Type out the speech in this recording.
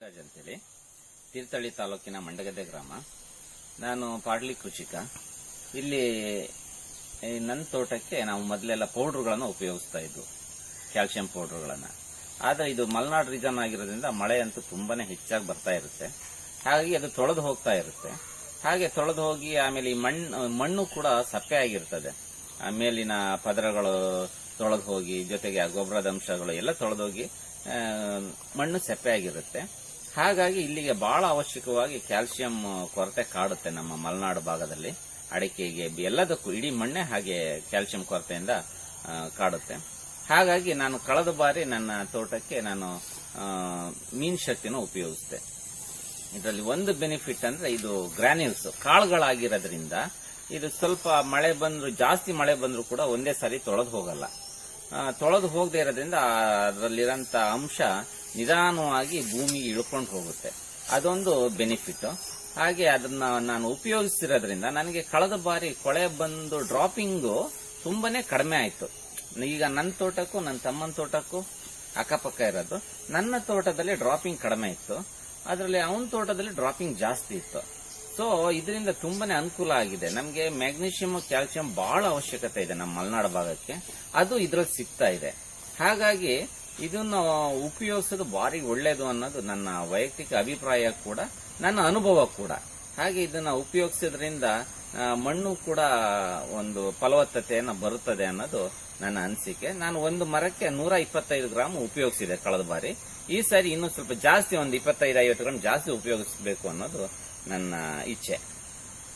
ರಾಜ್ ಅಂತೇಳಿ ತೀರ್ಥಹಳ್ಳಿ ತಾಲೂಕಿನ ಮಂಡಗದ್ದೆ ಗ್ರಾಮ. ನಾನು ಪಾಡ್ಲಿ ಕೃಷಿಕ. ಇಲ್ಲಿ ನನ್ನ ತೋಟಕ್ಕೆ ನಾವು ಮೊದಲೆಲ್ಲ ಪೌಡರ್ಗಳನ್ನು ಉಪಯೋಗಿಸ್ತಾ ಇದ್ವು, ಕ್ಯಾಲ್ಸಿಯಂ ಪೌಡರ್ಗಳನ್ನು. ಆದರೆ ಇದು ಮಲೆನಾಡು ರೀಜನ್ ಆಗಿರೋದ್ರಿಂದ ಮಳೆ ಅಂತೂ ತುಂಬಾನೇ ಹೆಚ್ಚಾಗಿ ಬರ್ತಾ ಇರುತ್ತೆ. ಹಾಗಾಗಿ ಅದು ತೊಳೆದು ಹೋಗ್ತಾ ಇರುತ್ತೆ. ಹಾಗೆ ತೊಳೆದು ಹೋಗಿ ಆಮೇಲೆ ಈ ಮಣ್ಣು ಕೂಡ ಸಪ್ಪೆ ಆಗಿರ್ತದೆ. ಮೇಲಿನ ಪದರಗಳು ತೊಳೆದು ಹೋಗಿ, ಜೊತೆಗೆ ಆ ಗೊಬ್ಬರದ ಅಂಶಗಳು ಎಲ್ಲ ತೊಳೆದೋಗಿ ಮಣ್ಣು ಸಪ್ಪೆ ಆಗಿರುತ್ತೆ. ಹಾಗಾಗಿ ಇಲ್ಲಿಗೆ ಬಹಳ ಅವಶ್ಯಕವಾಗಿ ಕ್ಯಾಲ್ಸಿಯಂ ಕೊರತೆ ಕಾಡುತ್ತೆ ನಮ್ಮ ಮಲೆನಾಡು ಭಾಗದಲ್ಲಿ. ಅಡಿಕೆಗೆ ಎಲ್ಲದಕ್ಕೂ ಇಡೀ ಮಣ್ಣೆ ಹಾಗೆ ಕ್ಯಾಲ್ಸಿಯಂ ಕೊರತೆಯಿಂದ ಕಾಡುತ್ತೆ. ಹಾಗಾಗಿ ನಾನು ಕಳೆದ ಬಾರಿ ನನ್ನ ತೋಟಕ್ಕೆ ನಾನು ಮೀನ್ ಶಕ್ತಿನ ಉಪಯೋಗಿಸಿದೆ. ಇದರಲ್ಲಿ ಒಂದು ಬೆನಿಫಿಟ್ ಅಂದ್ರೆ ಇದು ಗ್ರಾನ್ಯೂಲ್ಸ್ ಕಾಳುಗಳಾಗಿರೋದ್ರಿಂದ ಇದು ಸ್ವಲ್ಪ ಮಳೆ ಬಂದ್ರು, ಜಾಸ್ತಿ ಮಳೆ ಬಂದ್ರು ಕೂಡ ಒಂದೇ ಸಾರಿ ತೊಳೆದು ಹೋಗಲ್ಲ. ತೊಳೆದು ಹೋಗದೆ ಇರೋದ್ರಿಂದ ಅದರಲ್ಲಿರೋಂಥ ಅಂಶ ನಿಧಾನವಾಗಿ ಭೂಮಿಗೆ ಇಳ್ಕೊಂಡು ಹೋಗುತ್ತೆ. ಅದೊಂದು ಬೆನಿಫಿಟ್. ಹಾಗೆ ಅದನ್ನ ನಾನು ಉಪಯೋಗಿಸಿರೋದ್ರಿಂದ ನನಗೆ ಕಳೆದ ಬಾರಿ ಕೊಳೆ ಬಂದು ಡ್ರಾಪಿಂಗು ತುಂಬಾನೇ ಕಡಿಮೆ ಆಯ್ತು. ಈಗ ನನ್ನ ತೋಟಕ್ಕೂ ನನ್ನ ತಮ್ಮನ ತೋಟಕ್ಕೂ ಅಕ್ಕಪಕ್ಕ ಇರೋದು, ನನ್ನ ತೋಟದಲ್ಲಿ ಡ್ರಾಪಿಂಗ್ ಕಡಿಮೆ ಇತ್ತು, ಅದರಲ್ಲಿ ಅವನ ತೋಟದಲ್ಲಿ ಡ್ರಾಪಿಂಗ್ ಜಾಸ್ತಿ ಇತ್ತು. ಸೊ ಇದರಿಂದ ತುಂಬಾನೇ ಅನುಕೂಲ ಆಗಿದೆ. ನಮಗೆ ಮ್ಯಾಗ್ನೀಷಿಯಂ ಕ್ಯಾಲ್ಸಿಯಂ ಬಹಳ ಅವಶ್ಯಕತೆ ಇದೆ ನಮ್ಮ ಮಲೆನಾಡು ಭಾಗಕ್ಕೆ, ಅದು ಇದ್ರಲ್ಲಿ ಸಿಗ್ತಾ ಇದೆ. ಹಾಗಾಗಿ ಇದನ್ನು ಉಪಯೋಗಿಸೋದು ಭಾರಿ ಒಳ್ಳೇದು ಅನ್ನೋದು ನನ್ನ ವೈಯಕ್ತಿಕ ಅಭಿಪ್ರಾಯ ಕೂಡ, ನನ್ನ ಅನುಭವ ಕೂಡ. ಹಾಗೆ ಇದನ್ನ ಉಪಯೋಗಿಸೋದ್ರಿಂದ ಮಣ್ಣು ಕೂಡ ಒಂದು ಫಲವತ್ತತೆಯನ್ನು ಬರುತ್ತದೆ ಅನ್ನೋದು ನನ್ನ ಅನಿಸಿಕೆ. ನಾನು ಒಂದು ಮರಕ್ಕೆ 125 ಗ್ರಾಮ್ ಉಪಯೋಗಿಸಿದೆ ಕಳೆದ ಬಾರಿ. ಈ ಸಾರಿ ಇನ್ನೂ ಸ್ವಲ್ಪ ಜಾಸ್ತಿ, ಒಂದು 25-50 ಗ್ರಾಮ್ ಜಾಸ್ತಿ ಉಪಯೋಗಿಸಬೇಕು ಅನ್ನೋದು ನನ್ನ ಇಚ್ಛೆ.